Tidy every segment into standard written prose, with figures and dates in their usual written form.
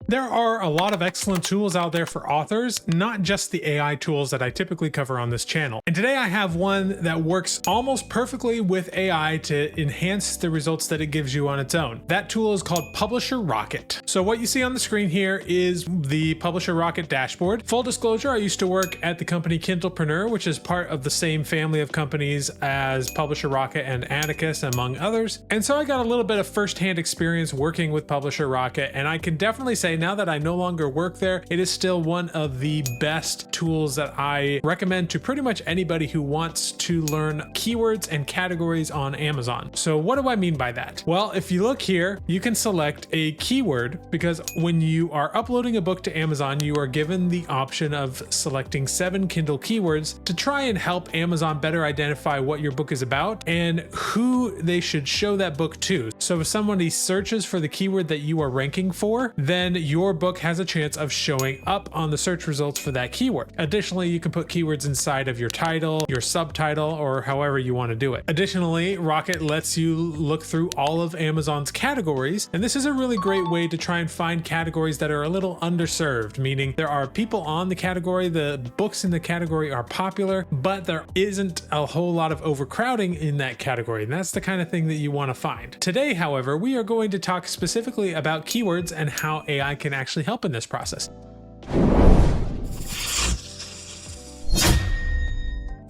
There are a lot of excellent tools out there for authors, not just the AI tools that I typically cover on this channel. And today I have one that works almost perfectly with AI to enhance the results that it gives you on its own. That tool is called Publisher Rocket. So what you see on the screen here is the Publisher Rocket dashboard. Full disclosure, I used to work at the company Kindlepreneur, which is part of the same family of companies as Publisher Rocket and Atticus, among others. And so I got a little bit of firsthand experience working with Publisher Rocket, and I can definitely say now that I no longer work there, it is still one of the best tools that I recommend to pretty much anybody who wants to learn keywords and categories on Amazon. So what do I mean by that? Well, if you look here, you can select a keyword, because when you are uploading a book to Amazon, you are given the option of selecting 7 Kindle keywords to try and help Amazon better identify what your book is about and who they should show that book to. So if somebody searches for the keyword that you are ranking for, then your book has a chance of showing up on the search results for that keyword. Additionally, you can put keywords inside of your title, your subtitle, or however you want to do it. Additionally, Rocket lets you look through all of Amazon's categories, and this is a really great way to try and find categories that are a little underserved, meaning there are people on the category, the books in the category are popular, but there isn't a whole lot of overcrowding in that category, and that's the kind of thing that you want to find. Today, however, we are going to talk specifically about keywords and how AI can actually help in this process.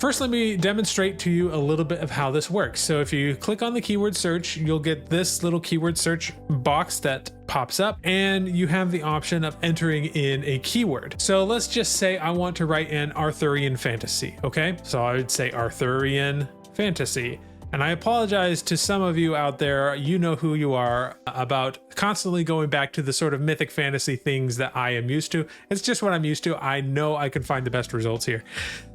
First, let me demonstrate to you a little bit of how this works. So if you click on the keyword search, you'll get this little keyword search box that pops up, and you have the option of entering in a keyword. So let's just say I want to write in Arthurian fantasy, okay? So I would say Arthurian fantasy. And I apologize to some of you out there, you know who you are, about constantly going back to the sort of mythic fantasy things that I am used to. It's just what I'm used to. I know I can find the best results here.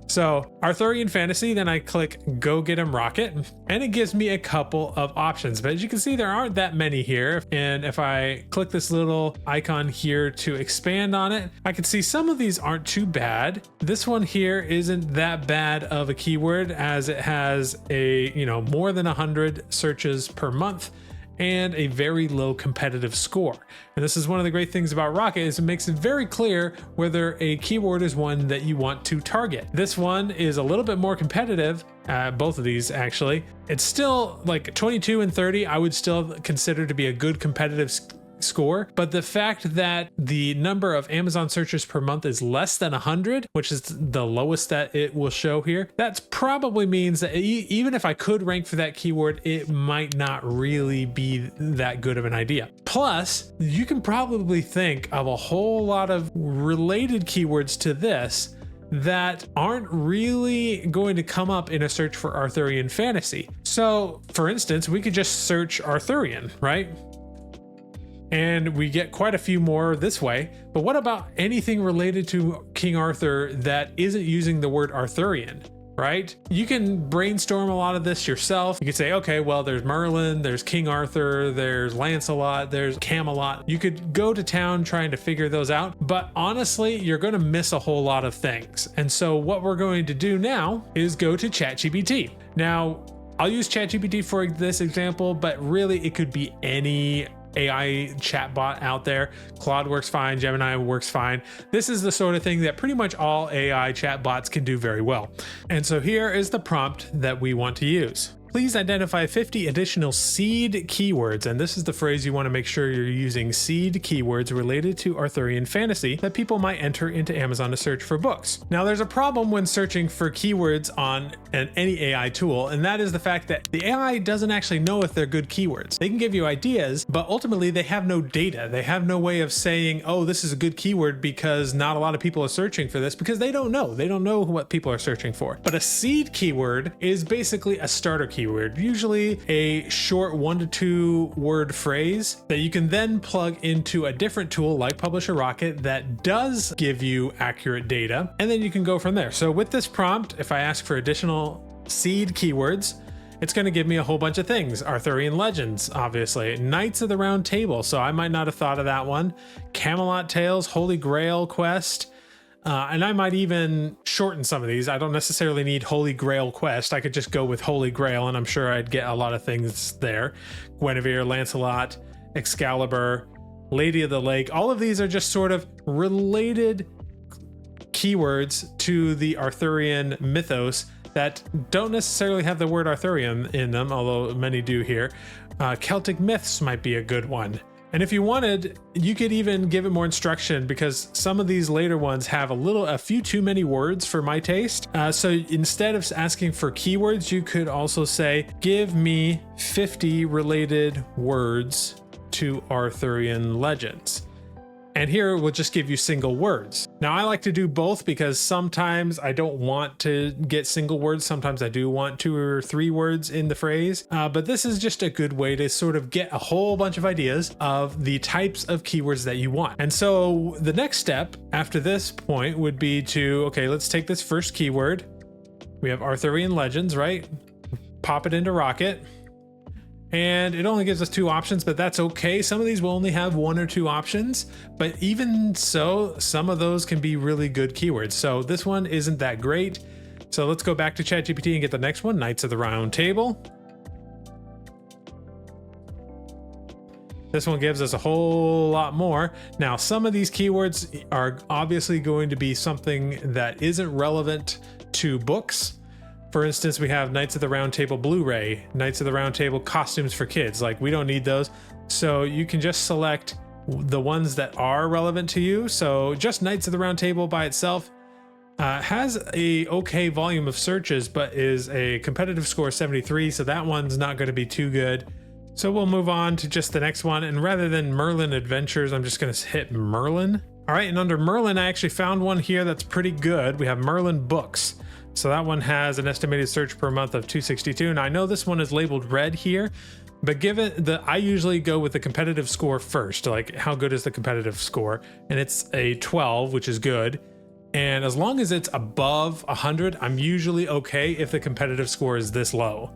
So Arthurian fantasy, then I click Go Get 'em Rocket, and it gives me a couple of options. But as you can see, there aren't that many here. And if I click this little icon here to expand on it, I can see some of these aren't too bad. This one here isn't that bad of a keyword, as it has a, more than 100 searches per month and a very low competitive score. And this is one of the great things about Rocket, is it makes it very clear whether a keyword is one that you want to target. This one is a little bit more competitive, both of these actually. It's still like 22 and 30, I would still consider to be a good competitive score, but the fact that the number of Amazon searches per month is less than 100, which is the lowest that it will show here, that probably means that even if I could rank for that keyword, it might not really be that good of an idea. Plus, you can probably think of a whole lot of related keywords to this that aren't really going to come up in a search for Arthurian fantasy. So for instance, we could just search Arthurian, right? And we get quite a few more this way. But what about anything related to King Arthur that isn't using the word Arthurian, right? You can brainstorm a lot of this yourself. You could say, okay, well, there's Merlin, there's King Arthur, there's Lancelot, there's Camelot. You could go to town trying to figure those out, but honestly, you're going to miss a whole lot of things. And so what we're going to do now is go to ChatGPT. Now, I'll use ChatGPT for this example, but really it could be any AI chatbot out there. Claude works fine, Gemini works fine. This is the sort of thing that pretty much all AI chatbots can do very well. And so here is the prompt that we want to use. Please identify 50 additional seed keywords, and this is the phrase you want to make sure you're using: seed keywords related to Arthurian fantasy that people might enter into Amazon to search for books. Now, there's a problem when searching for keywords on any AI tool, and that is the fact that the AI doesn't actually know if they're good keywords. They can give you ideas, but ultimately they have no data. They have no way of saying, oh, this is a good keyword because not a lot of people are searching for this, because they don't know. They don't know what people are searching for. But a seed keyword is basically a starter keyword, usually a short 1 to 2 word phrase that you can then plug into a different tool like Publisher Rocket that does give you accurate data, and then you can go from there. So with this prompt, if I ask for additional seed keywords, it's going to give me a whole bunch of things. Arthurian legends, obviously. Knights of the Round Table, so I might not have thought of that one. Camelot Tales, Holy Grail Quest, and I might even shorten some of these. I don't necessarily need Holy Grail Quest. I could just go with Holy Grail, and I'm sure I'd get a lot of things there. Guinevere, Lancelot, Excalibur, Lady of the Lake. All of these are just sort of related keywords to the Arthurian mythos that don't necessarily have the word Arthurian in them, although many do here. Celtic myths might be a good one. And if you wanted, you could even give it more instruction, because some of these later ones have a few too many words for my taste. So instead of asking for keywords, you could also say, give me 50 related words to Arthurian legends. And here we'll just give you single words. Now I like to do both because sometimes I don't want to get single words. Sometimes I do want 2 or 3 words in the phrase. But this is just a good way to sort of get a whole bunch of ideas of the types of keywords that you want. And so the next step after this point would be to, okay, let's take this first keyword. We have Arthurian legends, right? Pop it into Rocket. And it only gives us 2 options, but that's okay. Some of these will only have 1 or 2 options, but even so, some of those can be really good keywords. So this one isn't that great. So let's go back to ChatGPT and get the next one, Knights of the Round Table. This one gives us a whole lot more. Now, some of these keywords are obviously going to be something that isn't relevant to books. For instance, we have Knights of the Round Table Blu-ray, Knights of the Round Table costumes for kids. Like, we don't need those. So you can just select the ones that are relevant to you. So just Knights of the Round Table by itself has a okay volume of searches, but is a competitive score 73. So that one's not going to be too good. So we'll move on to just the next one. And rather than Merlin Adventures, I'm just going to hit Merlin. All right. And under Merlin, I actually found one here that's pretty good. We have Merlin Books. So that one has an estimated search per month of 262. And I know this one is labeled red here, but I usually go with the competitive score first. Like, how good is the competitive score? And it's a 12, which is good. And as long as it's above 100, I'm usually okay if the competitive score is this low.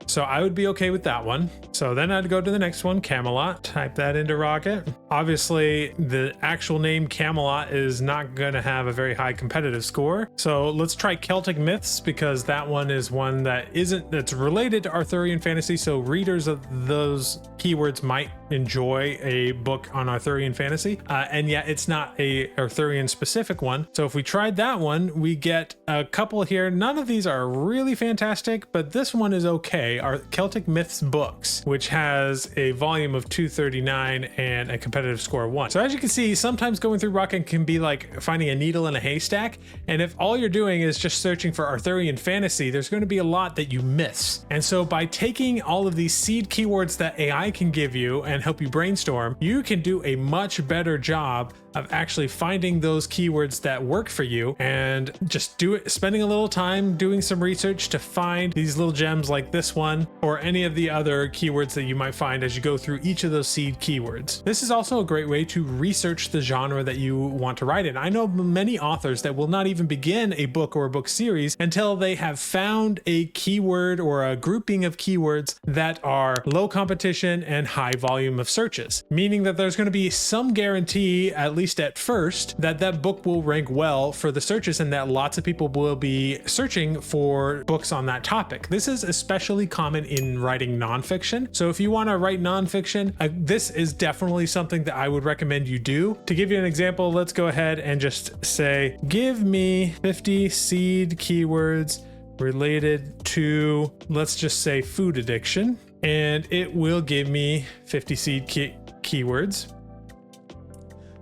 So I would be okay with that one. So then I'd go to the next one, Camelot. Type that into Rocket. Obviously, the actual name Camelot is not going to have a very high competitive score. So let's try Celtic Myths, because that one is one that's related to Arthurian fantasy. So readers of those keywords might enjoy a book on Arthurian fantasy. And yet it's not a Arthurian specific one. So if we tried that one, we get a couple here. None of these are really fantastic, but this one is okay. Our Celtic Myths Books, which has a volume of 239 and a competitive score of 1. So as you can see, sometimes going through Rocket can be like finding a needle in a haystack. And if all you're doing is just searching for Arthurian fantasy, there's going to be a lot that you miss. And so by taking all of these seed keywords that AI can give you and help you brainstorm, you can do a much better job of actually finding those keywords that work for you, and just spending a little time doing some research to find these little gems like this one, or any of the other keywords that you might find as you go through each of those seed keywords. This is also a great way to research the genre that you want to write in. I know many authors that will not even begin a book or a book series until they have found a keyword or a grouping of keywords that are low competition and high volume of searches, meaning that there's going to be some guarantee, at least at first, that that book will rank well for the searches and that lots of people will be searching for books on that topic. This is especially common in writing nonfiction. So if you want to write nonfiction, this is definitely something that I would recommend you do. To give you an example, let's go ahead and just say, give me 50 seed keywords related to, let's just say, food addiction, and it will give me 50 seed keywords.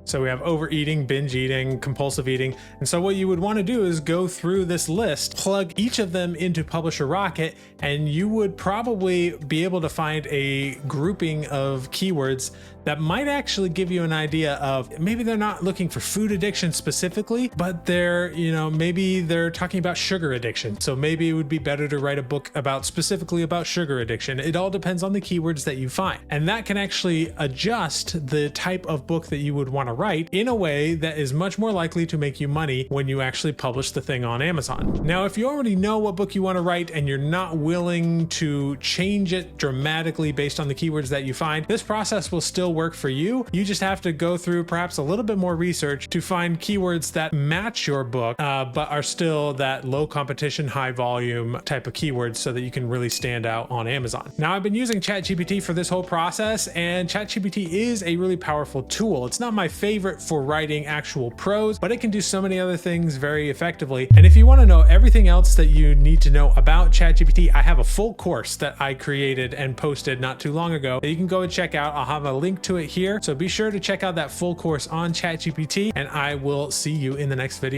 So we have overeating, binge eating, compulsive eating. And so what you would want to do is go through this list, plug each of them into Publisher Rocket, and you would probably be able to find a grouping of keywords that might actually give you an idea of, maybe they're not looking for food addiction specifically, but maybe they're talking about sugar addiction. So maybe it would be better to write a book specifically about sugar addiction. It all depends on the keywords that you find. And that can actually adjust the type of book that you would want to write in a way that is much more likely to make you money when you actually publish the thing on Amazon. Now, if you already know what book you want to write and you're not willing to change it dramatically based on the keywords that you find, this process will still still work for you. You just have to go through perhaps a little bit more research to find keywords that match your book, but are still that low competition, high volume type of keywords so that you can really stand out on Amazon. Now, I've been using ChatGPT for this whole process, and ChatGPT is a really powerful tool. It's not my favorite for writing actual prose, but it can do so many other things very effectively. And if you want to know everything else that you need to know about ChatGPT, I have a full course that I created and posted not too long ago that you can go and check out. I'll have a link to it here. So be sure to check out that full course on ChatGPT, and I will see you in the next video.